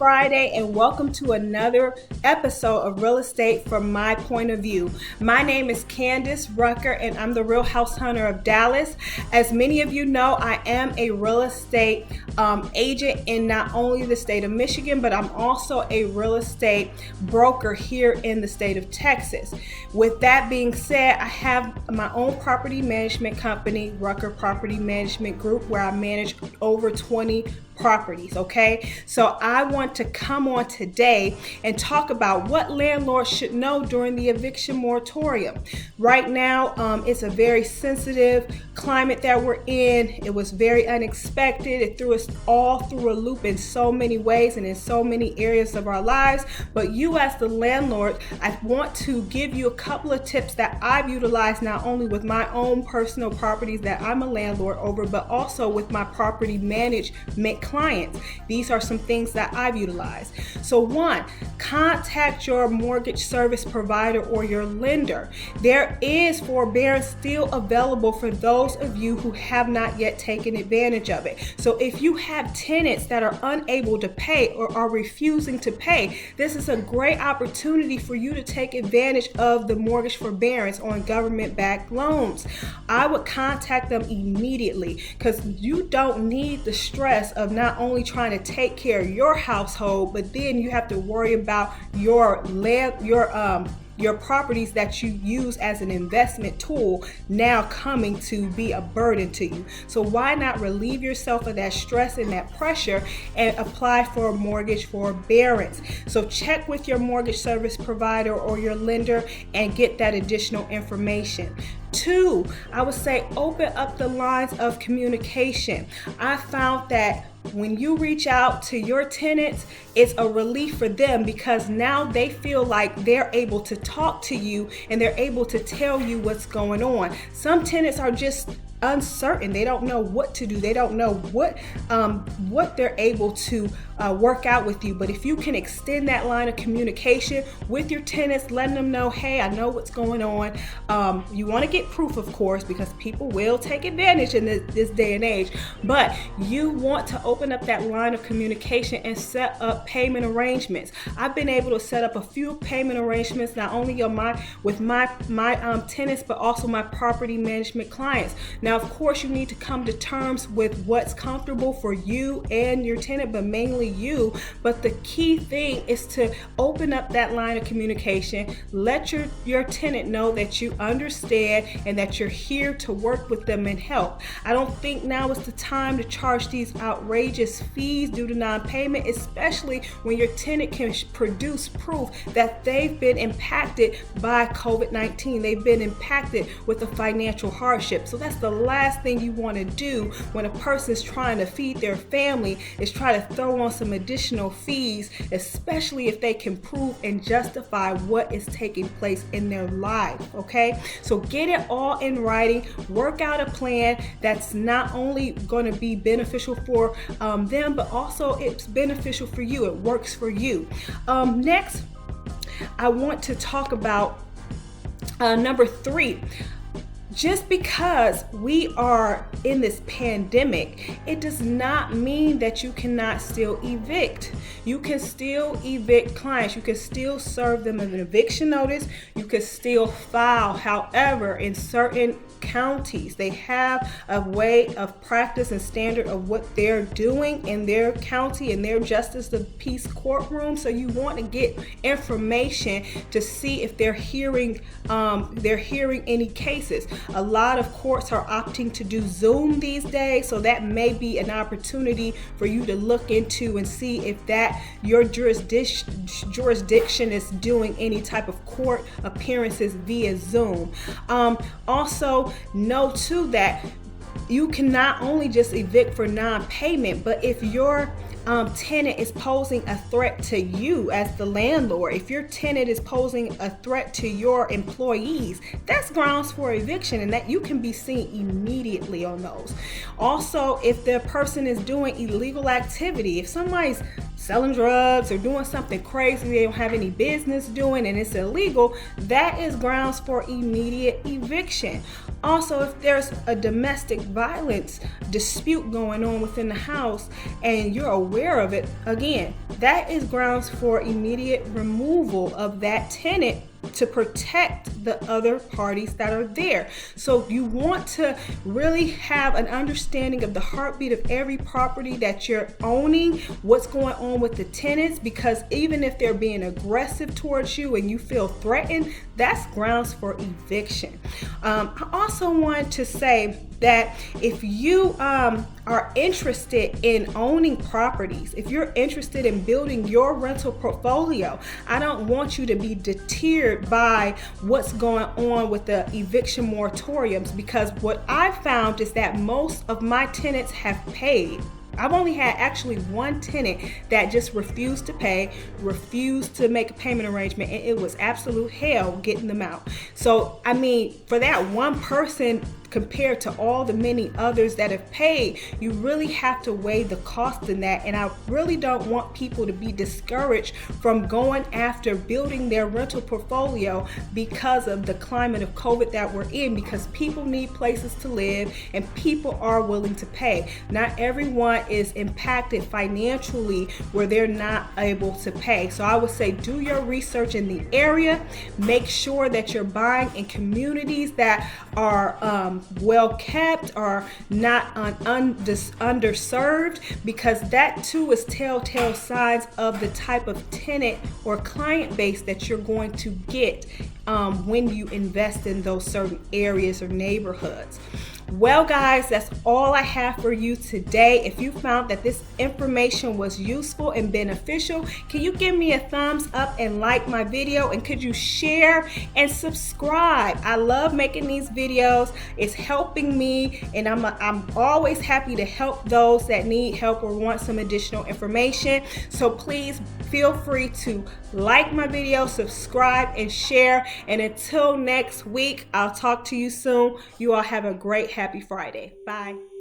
Friday, and welcome to another episode of Real Estate from My Point of View. My name is Candace Rucker, and I'm the Real House Hunter of Dallas. As many of you know, I am a real estate agent in not only the state of Michigan, but I'm also a real estate broker here in the state of Texas. With that being said, I have my own property management company, Rucker Property Management Group, where I manage over 20 properties. Okay, so I want to come on today and talk about what landlords should know during the eviction moratorium. Right now, it's a very sensitive climate that we're in. It was very unexpected. It threw us all through a loop in so many ways and in so many areas of our lives. But you, as the landlord, I want to give you a couple of tips that I've utilized not only with my own personal properties that I'm a landlord over, but also with my property management clients. These are some things that I've utilized. So one, contact your mortgage service provider or your lender. There is forbearance still available for those of you who have not yet taken advantage of it. So if you have tenants that are unable to pay or are refusing to pay, this is a great opportunity for you to take advantage of the mortgage forbearance on government-backed loans. I would contact them immediately because you don't need the stress of not only trying to take care of your household, but then you have to worry about your properties that you use as an investment tool now coming to be a burden to you. So why not relieve yourself of that stress and that pressure and apply for a mortgage forbearance? So check with your mortgage service provider or your lender and get that additional information. Two, I would say open up the lines of communication. I found that when you reach out to your tenants, it's a relief for them because now they feel like they're able to talk to you and they're able to tell you what's going on. Some tenants are just uncertain. They don't know what to do. They don't know what they're able to work out with you. But if you can extend that line of communication with your tenants, letting them know, hey, I know what's going on. You want to get proof, of course, because people will take advantage in this day and age. But you want to open up that line of communication and set up payment arrangements. I've been able to set up a few payment arrangements, not only with my tenants, but also my property management clients. Now, of course, you need to come to terms with what's comfortable for you and your tenant, but mainly you. But the key thing is to open up that line of communication, let your tenant know that you understand and that you're here to work with them and help. I don't think now is the time to charge these outrageous fees due to non-payment, especially when your tenant can produce proof that they've been impacted by COVID-19. They've been impacted with a financial hardship. So that's the last thing you want to do when a person is trying to feed their family, is try to throw on some additional fees, especially if they can prove and justify what is taking place in their life. Okay, so get it all in writing, work out a plan that's not only going to be beneficial for them, but also it's beneficial for you. It works for you. Next, I want to talk about number 3. Just because we are in this pandemic, it does not mean that you cannot still evict. You can still evict clients. You can still serve them an eviction notice. You can still file. However, in certain counties, they have a way of practice and standard of what they're doing in their county and their justice of peace courtroom. So you want to get information to see if they're hearing any cases. A lot of courts are opting to do Zoom these days, so that may be an opportunity for you to look into and see if that your jurisdiction is doing any type of court appearances via Zoom. Also, know too that you can not only just evict for non-payment, but if your tenant is posing a threat to you as the landlord, if your tenant is posing a threat to your employees, that's grounds for eviction, and that you can be seen immediately on those. Also, if the person is doing illegal activity, if somebody's selling drugs or doing something crazy they don't have any business doing and it's illegal, that is grounds for immediate eviction. Also, if there's a domestic violence dispute going on within the house and you're aware of it, again, that is grounds for immediate removal of that tenant to protect the other parties that are there. So you want to really have an understanding of the heartbeat of every property that you're owning, what's going on with the tenants, because even if they're being aggressive towards you and you feel threatened, that's grounds for eviction. I also want to say that if you are interested in owning properties, if you're interested in building your rental portfolio, I don't want you to be deterred by what's going on with the eviction moratoriums, because what I've found is that most of my tenants have paid. I've only had actually one tenant that just refused to pay, refused to make a payment arrangement, and it was absolute hell getting them out. So, I mean, for that one person compared to all the many others that have paid, you really have to weigh the cost in that. And I really don't want people to be discouraged from going after building their rental portfolio because of the climate of COVID that we're in, because people need places to live and people are willing to pay. Not everyone is impacted financially where they're not able to pay. So I would say do your research in the area. Make sure that you're buying in communities that are well kept, or not underserved, because that too is telltale signs of the type of tenant or client base that you're going to get when you invest in those certain areas or neighborhoods. Well, guys, that's all I have for you today. If you found that this information was useful and beneficial, can you give me a thumbs up and like my video? And could you share and subscribe? I love making these videos. It's helping me, and I'm always happy to help those that need help or want some additional information. So please feel free to like my video, subscribe, and share. And until next week, I'll talk to you soon. You all have a great, happy Friday. Bye.